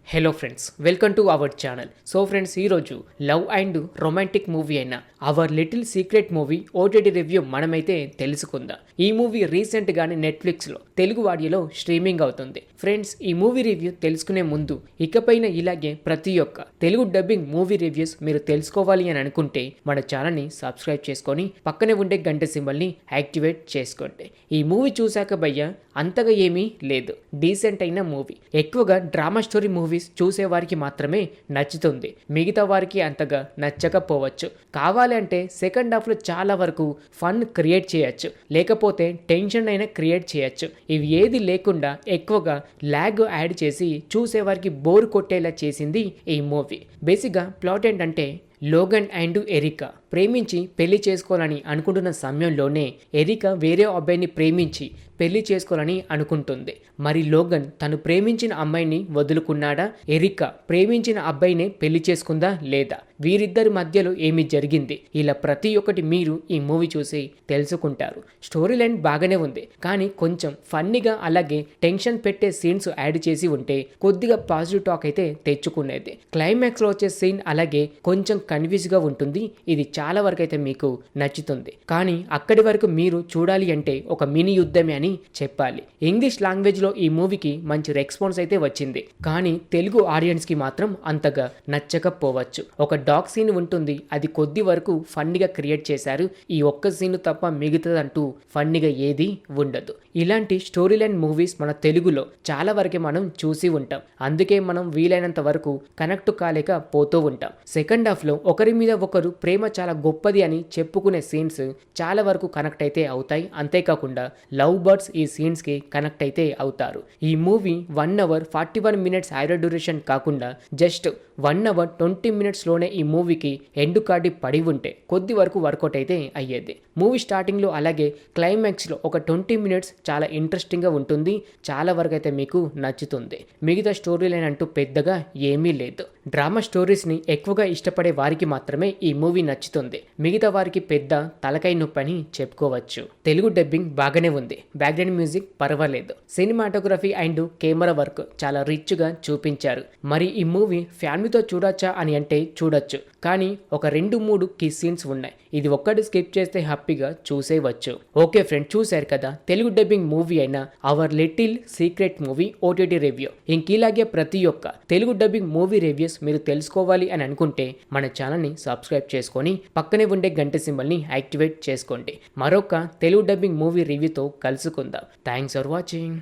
Hello friends, welcome to our channel. So friends, ఈరోజు love and romantic movie అయిన our little secret movie OTT review మనమైతే తెలుసుకుందాం. ఈ movie రీసెంట్గానే నెట్ఫ్లిక్స్లో తెలుగు ఆడియోలో స్ట్రీమింగ్ అవుతుంది. ఫ్రెండ్స్, ఈ మూవీ రివ్యూ తెలుసుకునే ముందు ఇకపైన ఇలాగే ప్రతి ఒక్క తెలుగు డబ్బింగ్ మూవీ రివ్యూస్ మీరు తెలుసుకోవాలి అని అనుకుంటే మన ఛానల్ని సబ్స్క్రైబ్ చేసుకొని పక్కనే ఉండే గంట సింబల్ని యాక్టివేట్ చేసుకోండి. ఈ మూవీ చూశాక భయ్య అంతగా ఏమీ లేదు, డీసెంట్ అయిన మూవీ. ఎక్కువగా డ్రామా స్టోరీ మూవీస్ చూసేవారికి మాత్రమే నచ్చుతుంది, మిగతా వారికి అంతగా నచ్చకపోవచ్చు. కావాలంటే సెకండ్ హాఫ్లో చాలా వరకు ఫన్ క్రియేట్ చేయొచ్చు, లేకపోతే టెన్షన్ అయినా క్రియేట్ చేయొచ్చు. ఇవి ఏది లేకుండా ఎక్కువగా ల్యాగ్ యాడ్ చేసి చూసేవారికి బోర్ కొట్టేలా చేసింది ఈ మూవీ. బేసిక్గా ప్లాట్ ఏంటంటే, లోగన్ అండ్ ఎరికా ప్రేమించి పెళ్లి చేసుకోవాలని అనుకుంటున్న సమయంలోనే ఎరికా వేరే అబ్బాయిని ప్రేమించి పెళ్లి చేసుకోవాలని అనుకుంటుంది. మరి లోగన్ తను ప్రేమించిన అమ్మాయిని వదులుకున్నాడా, ఎరికా ప్రేమించిన అబ్బాయినే పెళ్లి చేసుకుందా లేదా, వీరిద్దరి మధ్యలో ఏమి జరిగింది, ఇలా ప్రతి ఒక్కటి మీరు ఈ మూవీ చూసి తెలుసుకుంటారు. స్టోరీ లైన్ బాగానే ఉంది, కానీ కొంచెం ఫన్నీగా అలాగే టెన్షన్ పెట్టే సీన్స్ యాడ్ చేసి ఉంటే కొద్దిగా పాజిటివ్ టాక్ అయితే తెచ్చుకునేది. క్లైమాక్స్లో వచ్చే సీన్ అలాగే కొంచెం కన్ఫ్యూజ్గా ఉంటుంది. ఇది చాలా వరకు అయితే మీకు నచ్చుతుంది, కానీ అక్కడి వరకు మీరు చూడాలి అంటే ఒక మినీ యుద్ధమే అని చెప్పాలి. ఇంగ్లీష్ లాంగ్వేజ్లో ఈ మూవీకి మంచి రెస్పాన్స్ అయితే వచ్చింది, కానీ తెలుగు ఆడియన్స్కి మాత్రం అంతగా నచ్చకపోవచ్చు. ఒక డాగ్ సీన్ ఉంటుంది, అది కొద్ది వరకు ఫన్నీగా క్రియేట్ చేశారు. ఈ ఒక్క సీన్ తప్ప మిగతాదంటూ ఫన్నీగా ఏది ఉండదు. ఇలాంటి స్టోరీ లైన్ మూవీస్ మన తెలుగులో చాలా వరకే మనం చూసి ఉంటాం, అందుకే మనం వీలైనంత వరకు కనెక్ట్ కాలేక పోతూ ఉంటాం. సెకండ్ హాఫ్లో ఒకరి మీద ఒకరు ప్రేమ చాలా గొప్పది అని చెప్పుకునే సీన్స్ చాలా వరకు కనెక్ట్ అయితే అవుతాయి. అంతేకాకుండా లవ్ బర్డ్స్ ఈ సీన్స్కి కనెక్ట్ అయితే అవుతారు. ఈ మూవీ 1 hour 41 minutes హైరో డ్యూరేషన్ కాకుండా జస్ట్ 1 hour 20 minutesలోనే ఈ మూవీకి ఎండ్ కార్డు పడి ఉంటే కొద్ది వరకు వర్కౌట్ అయితే అయ్యేది. మూవీ స్టార్టింగ్లో అలాగే క్లైమాక్స్లో ఒక 20 minutes చాలా ఇంట్రెస్టింగ్గా ఉంటుంది, చాలా వరకు అయితే మీకు నచ్చుతుంది. మిగతా స్టోరీ లైన్ అంటూ పెద్దగా ఏమీ లేదు. డ్రామా స్టోరీస్ని ఎక్కువగా ఇష్టపడే వారికి మాత్రమే ఈ మూవీ నచ్చుతుంది, మిగతా వారికి పెద్ద తలకాయ నొప్పి అని చెప్పుకోవచ్చు. తెలుగు డబ్బింగ్ బాగానే ఉంది, బ్యాక్గ్రౌండ్ మ్యూజిక్ పర్వాలేదు, సినిమాటోగ్రఫీ అండ్ కెమెరా వర్క్ చాలా రిచ్గా చూపించారు. మరి ఈ మూవీ ఫ్యామిలీతో చూడొచ్చా అని అంటే చూడొచ్చు, కానీ ఒక 2-3 కీ సీన్స్ ఉన్నాయి, ఇది ఒక్కటి స్కిప్ చేస్తే హ్యాపీగా చూసేయవచ్చు. ఓకే ఫ్రెండ్, చూశారు కదా తెలుగు డబ్బింగ్ మూవీ అయిన our little secret movie OTT review. ఇంకిలాగే ప్రతి ఒక్క తెలుగు డబ్బింగ్ మూవీ రివ్యూస్ మీరు తెలుసుకోవాలి అని అనుకుంటే మన ఛానల్ని సబ్స్క్రైబ్ చేసుకొని పక్కనే ఉండే గంట సింబల్ని యాక్టివేట్ చేసుకోండి. మరొక తెలుగు డబ్బింగ్ మూవీ రివ్యూతో కలుసుకుందాం. Thanks for watching.